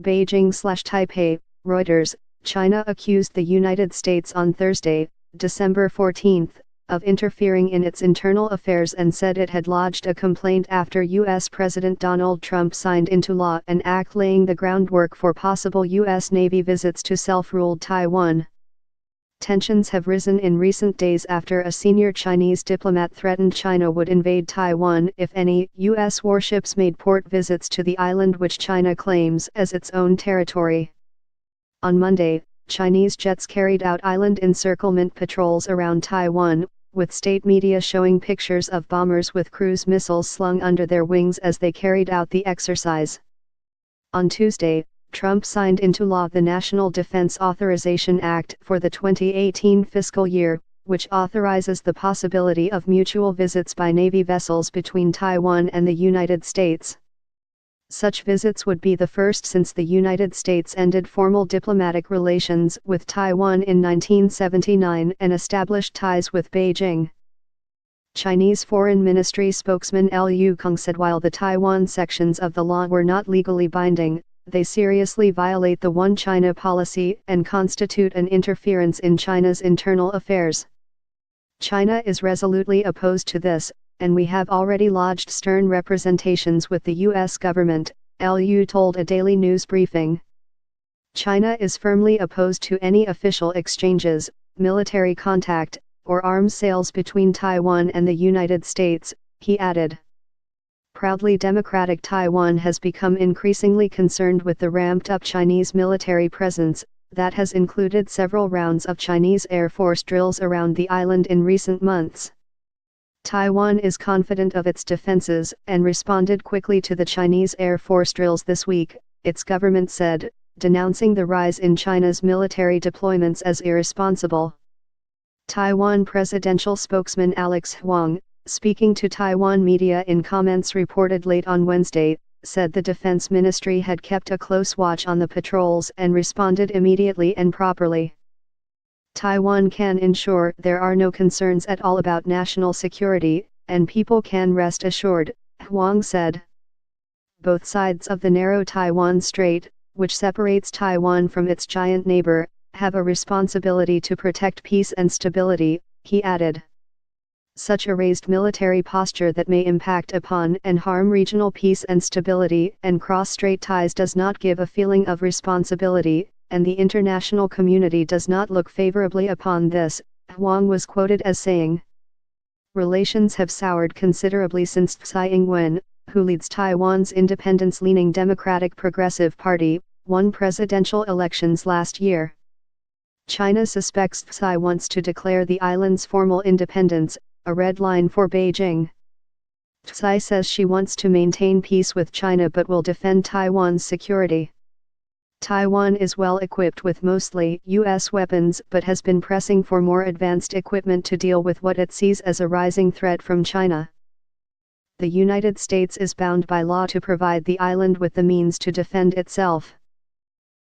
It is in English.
Beijing/Taipei, Reuters. China accused the United States on Thursday, December 14, of interfering in its internal affairs and said it had lodged a complaint after U.S. President Donald Trump signed into law an act laying the groundwork for possible U.S. Navy visits to self-ruled Taiwan. Tensions have risen in recent days after a senior Chinese diplomat threatened China would invade Taiwan if any U.S. warships made port visits to the island, which China claims as its own territory. On Monday, Chinese jets carried out island encirclement patrols around Taiwan, with state media showing pictures of bombers with cruise missiles slung under their wings as they carried out the exercise. On Tuesday, Trump signed into law the National Defense Authorization Act for the 2018 fiscal year, which authorizes the possibility of mutual visits by Navy vessels between Taiwan and the United States. Such visits would be the first since the United States ended formal diplomatic relations with Taiwan in 1979 and established ties with Beijing. Chinese Foreign Ministry spokesman Liu Kong said while the Taiwan sections of the law were not legally binding, they seriously violate the One China policy and constitute an interference in China's internal affairs. China is resolutely opposed to this, and we have already lodged stern representations with the U.S. government, Liu told a daily news briefing. China is firmly opposed to any official exchanges, military contact, or arms sales between Taiwan and the United States, he added. Proudly democratic Taiwan has become increasingly concerned with the ramped-up Chinese military presence, that has included several rounds of Chinese Air Force drills around the island in recent months. Taiwan is confident of its defenses and responded quickly to the Chinese Air Force drills this week, its government said, denouncing the rise in China's military deployments as irresponsible. Taiwan presidential spokesman Alex Huang, speaking to Taiwan media in comments reported late on Wednesday, said the Defense Ministry had kept a close watch on the patrols and responded immediately and properly. Taiwan can ensure there are no concerns at all about national security, and people can rest assured, Huang said. Both sides of the narrow Taiwan Strait, which separates Taiwan from its giant neighbor, have a responsibility to protect peace and stability, he added. Such a raised military posture that may impact upon and harm regional peace and stability and cross-strait ties does not give a feeling of responsibility, and the international community does not look favorably upon this, Huang was quoted as saying. Relations have soured considerably since Tsai Ing-wen, who leads Taiwan's independence-leaning Democratic Progressive Party, won presidential elections last year. China suspects Tsai wants to declare the island's formal independence, a red line for Beijing. Tsai says she wants to maintain peace with China but will defend Taiwan's security. Taiwan is well equipped with mostly U.S. weapons but has been pressing for more advanced equipment to deal with what it sees as a rising threat from China. The United States is bound by law to provide the island with the means to defend itself.